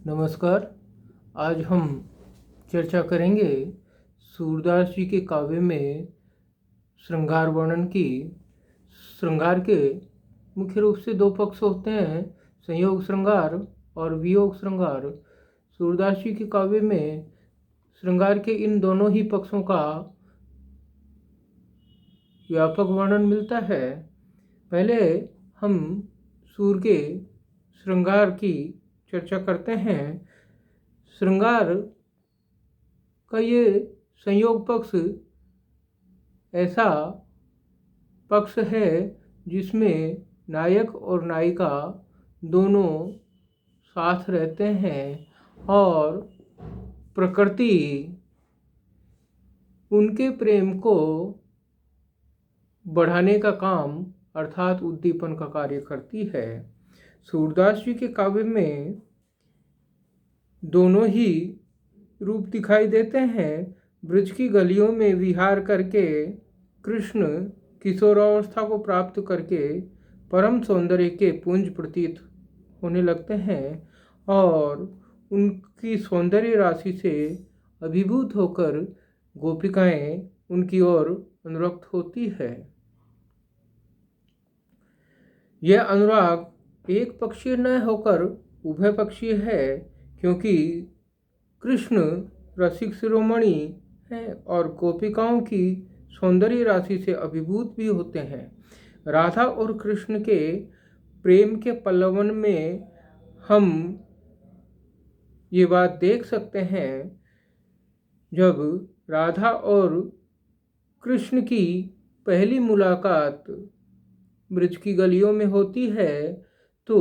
नमस्कार। आज हम चर्चा करेंगे सूरदास जी के काव्य में श्रृंगार वर्णन की। श्रृंगार के मुख्य रूप से दो पक्ष होते हैं, संयोग श्रृंगार और वियोग श्रृंगार। सूरदास जी के काव्य में श्रृंगार के इन दोनों ही पक्षों का व्यापक वर्णन मिलता है। पहले हम सूर के श्रृंगार की चर्चा करते हैं। श्रृंगार का ये संयोग पक्ष ऐसा पक्ष है जिसमें नायक और नायिका दोनों साथ रहते हैं और प्रकृति उनके प्रेम को बढ़ाने का काम अर्थात उद्दीपन का कार्य करती है। सूरदास जी के काव्य में दोनों ही रूप दिखाई देते हैं। ब्रज की गलियों में विहार करके कृष्ण किशोरावस्था को प्राप्त करके परम सौंदर्य के पुंज प्रतीत होने लगते हैं और उनकी सौंदर्य राशि से अभिभूत होकर गोपिकाएं उनकी ओर अनुरक्त होती है। यह अनुराग एक पक्षीय न होकर उभय पक्षीय है, क्योंकि कृष्ण रसिक शिरोमणि हैं और गोपिकाओं की सौंदर्य राशि से अभिभूत भी होते हैं। राधा और कृष्ण के प्रेम के पल्लवन में हम ये बात देख सकते हैं, जब राधा और कृष्ण की पहली मुलाकात ब्रज की गलियों में होती है तो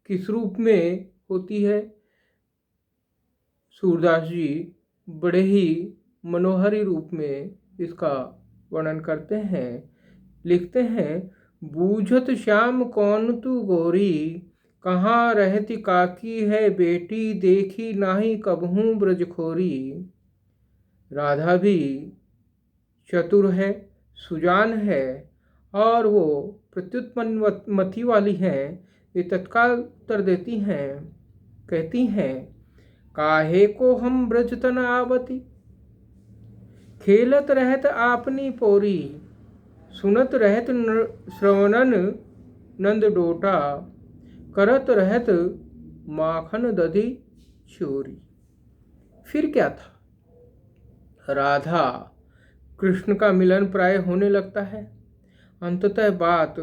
किस रूप में होती है। सूरदास जी बड़े ही मनोहरी रूप में इसका वर्णन करते हैं। लिखते हैं, बूझत श्याम कौन तू गोरी, कहाँ रहती काकी है बेटी, देखी नाही कबहूँ ब्रजखोरी। राधा भी चतुर है, सुजान है और वो प्रत्युत्पन्न मति वाली हैं। ये तत्काल उत्तर देती हैं, कहती हैं, काहे को हम ब्रज तन आवती, खेलत रहत आपनी पोरी, सुनत रहत श्रवणन नंद डोटा, करत रहत माखन दधी चोरी। फिर क्या था, राधा कृष्ण का मिलन प्राय होने लगता है। अंततः बात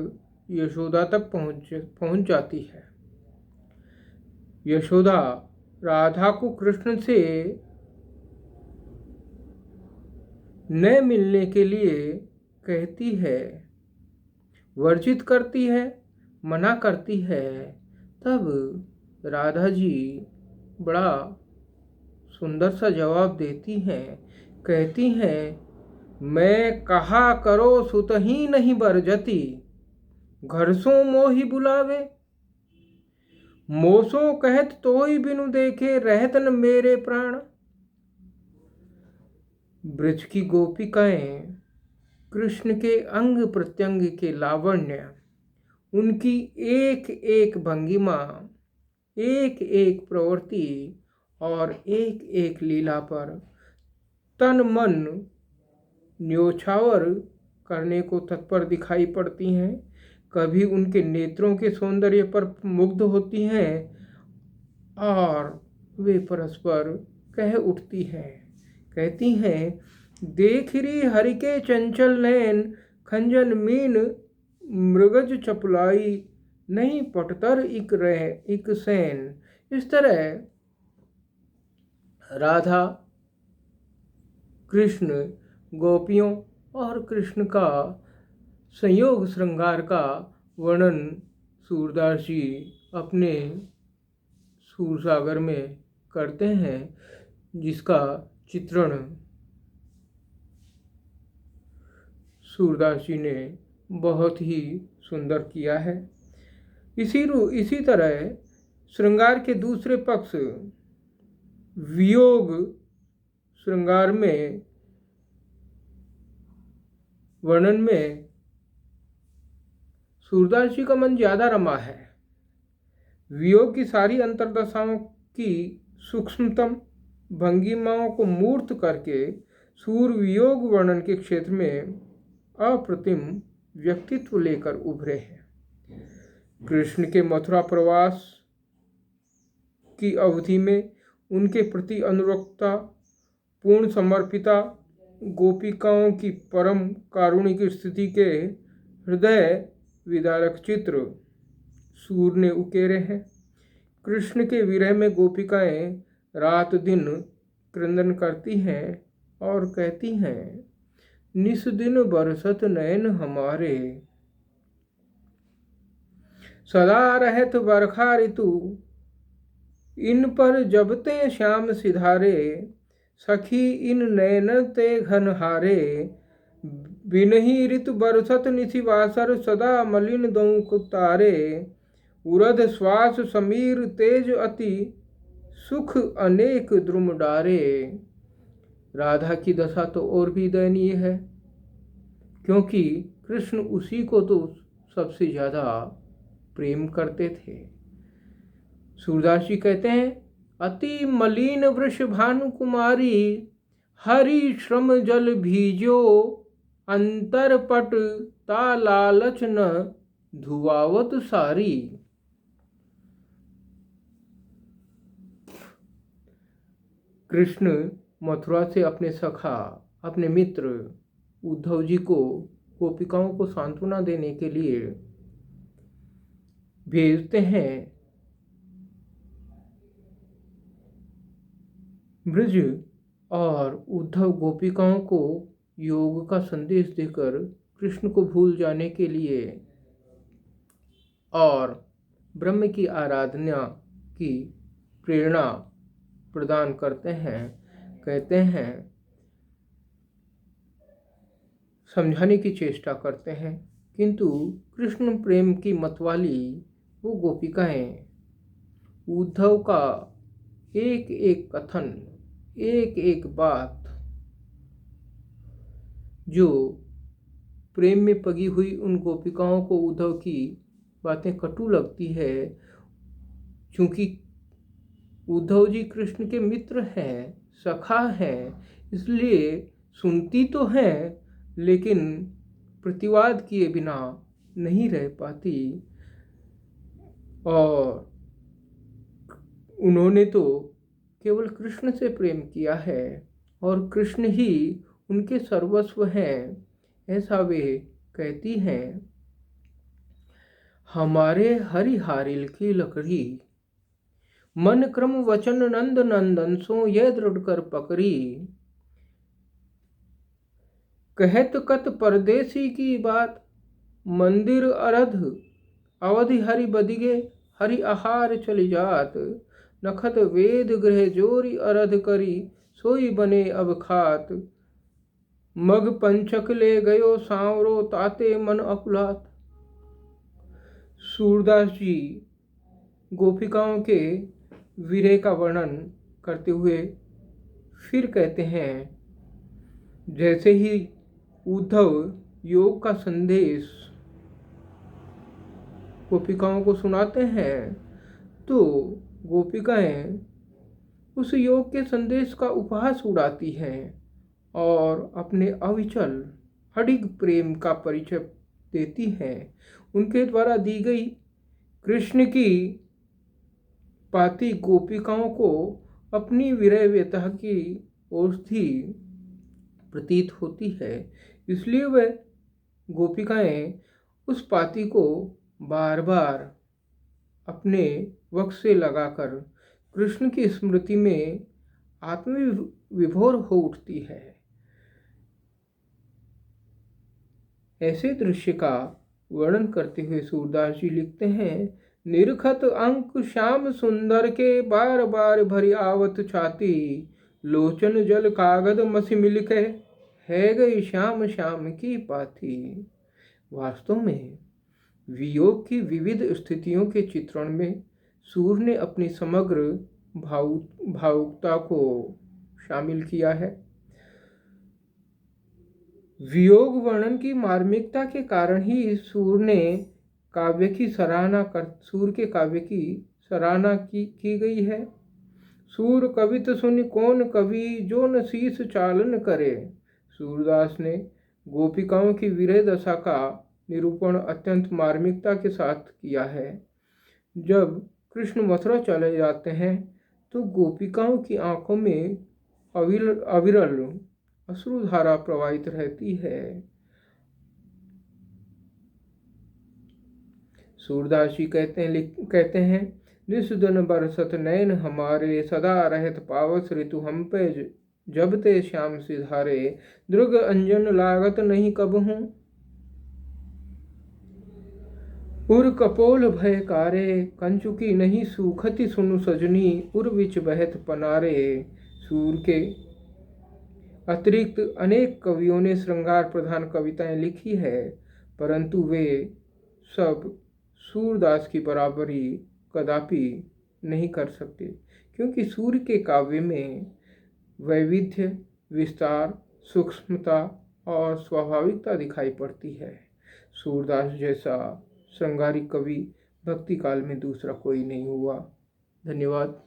यशोदा तक पहुंच जाती है। यशोदा राधा को कृष्ण से न मिलने के लिए कहती है, वर्जित करती है, मना करती है। तब राधा जी बड़ा सुंदर सा जवाब देती हैं, कहती हैं, मैं कहा करो सुत ही नहीं बरजती, घर सो मोहि बुलावे, मोसो कहत तोई बिनु देखे, रहत न मेरे प्राण। ब्रज की गोपिकाएं कृष्ण के अंग प्रत्यंग के लावण्य, उनकी एक एक भंगिमा, एक एक प्रवृत्ति और एक एक लीला पर तन मन न्योछावर करने को तत्पर दिखाई पड़ती हैं। कभी उनके नेत्रों के सौंदर्य पर मुग्ध होती हैं और वे परस्पर कह उठती हैं, कहती हैं, देख री हरि के चंचल नैन, खंजन मीन मृगज चपलाई, नहीं पटतर इक रह इक सैन। इस तरह राधा कृष्ण गोपियों और कृष्ण का संयोग श्रृंगार का वर्णन सूरदास जी अपने सूरसागर में करते हैं, जिसका चित्रण सूरदास जी ने बहुत ही सुंदर किया है। इसी तरह श्रृंगार के दूसरे पक्ष वियोग श्रृंगार में वर्णन में सूरदास जी का मन ज़्यादा रमा है। वियोग की सारी अंतर्दशाओं की सूक्ष्मतम भंगिमाओं को मूर्त करके सूर्य वियोग वर्णन के क्षेत्र में अप्रतिम व्यक्तित्व लेकर उभरे हैं। कृष्ण के मथुरा प्रवास की अवधि में उनके प्रति अनुरक्ता, पूर्ण समर्पिता गोपिकाओं की परम कारुणिक स्थिति के हृदय विदारक चित्र सूर्य ने उकेरे हैं। कृष्ण के विरह में गोपिकाएं रात दिन क्रंदन करती हैं और कहती हैं, निस दिन बरसत नयन हमारे, सदा रहत बरखा ऋतु, इन पर जबते श्याम सिधारे, सखी इन नयन ते घन हारे, बिनहि ऋतु बरसत निशिवासर, सदा मलिन दौक तारे, उरध श्वास समीर तेज अति, सुख अनेक द्रुम डारे। राधा की दशा तो और भी दयनीय है, क्योंकि कृष्ण उसी को तो सबसे ज़्यादा प्रेम करते थे। सूरदास जी कहते हैं, अति मलिन वृष भानु कुमारी, हरि श्रम जल भीजो, अंतरपट ता लालच न धुआवत सारी। कृष्ण मथुरा से अपने सखा, अपने मित्र उद्धव जी को गोपिकाओं को सांत्वना देने के लिए भेजते हैं। ब्रज और उद्धव गोपिकाओं को योग का संदेश देकर कृष्ण को भूल जाने के लिए और ब्रह्म की आराधना की प्रेरणा प्रदान करते हैं। कहते हैं, समझाने की चेष्टा करते हैं, किंतु कृष्ण प्रेम की मतवाली वो गोपिकाएं उद्धव का एक एक कथन, एक एक बात जो प्रेम में पगी हुई उन गोपिकाओं को उद्धव की बातें कटु लगती है। क्योंकि उद्धव जी कृष्ण के मित्र हैं, सखा हैं, इसलिए सुनती तो हैं लेकिन प्रतिवाद किए बिना नहीं रह पाती। और उन्होंने तो केवल कृष्ण से प्रेम किया है और कृष्ण ही उनके सर्वस्व हैं, ऐसा वे कहती हैं। हमारे हरिहारिल की लकड़ी, मन क्रम वचन नंद नंदन सो यह दृढ़ कर पकड़ी, कहत कत परदेसी की बात, मंदिर अरध अवधि हरि बदिगे, हरि आहार चली जात, नखत वेद गृह जोरी अरध करी, सोई बने अब खात, मग पंचक ले गयो सांवरो ताते मन अकुलात। सूरदास जी गोपिकाओं के विरह का वर्णन करते हुए फिर कहते हैं, जैसे ही उद्धव योग का संदेश गोपिकाओं को सुनाते हैं तो गोपिकाएं उस योग के संदेश का उपहास उड़ाती हैं और अपने अविचल अडिग प्रेम का परिचय देती हैं। उनके द्वारा दी गई कृष्ण की पाती गोपिकाओं को अपनी विरह व्यथा की औषधि प्रतीत होती है, इसलिए वह गोपिकाएं उस पाती को बार बार अपने वक्ष से लगाकर कृष्ण की स्मृति में आत्मविभोर हो उठती है। ऐसे दृश्य का वर्णन करते हुए सूरदास जी लिखते हैं, निरखत अंक श्याम सुंदर के, बार बार भरी आवत छाती, लोचन जल कागद मसी मिलके, है गई श्याम श्याम की पाथी। वास्तव में वियोग की विविध स्थितियों के चित्रण में सूर्य ने अपनी समग्र भावुकता को शामिल किया है। वियोग वर्णन की मार्मिकता के कारण ही सूर्य के काव्य की सराहना की गई है। सूर कवित सुनि कौन कवि, जो न शीस चालन करे। सूरदास ने गोपिकाओं की विरह दशा का निरूपण अत्यंत मार्मिकता के साथ किया है। जब कृष्ण मथुरा चले जाते हैं तो गोपिकाओं की आंखों में अविरल अश्रुधारा प्रवाहित रहती है। सूरदास जी कहते हैं निस्दन बरसत नैन हमारे, सदा रहत पावस ऋतु हम पे, जब ते श्याम सिधारे, दृग अंजन लागत नहीं कबहूं। उर कपोल भयकारे, कंचुकी नहीं सूखति सुनु सजनी, उर विच बहत पनारे। सूर के अतिरिक्त अनेक कवियों ने श्रृंगार प्रधान कविताएं लिखी है, परंतु वे सब सूरदास की बराबरी कदापि नहीं कर सकते, क्योंकि सूर के काव्य में वैविध्य, विस्तार, सूक्ष्मता और स्वाभाविकता दिखाई पड़ती है। सूरदास जैसा श्रृंगारिक कवि भक्ति काल में दूसरा कोई नहीं हुआ। धन्यवाद।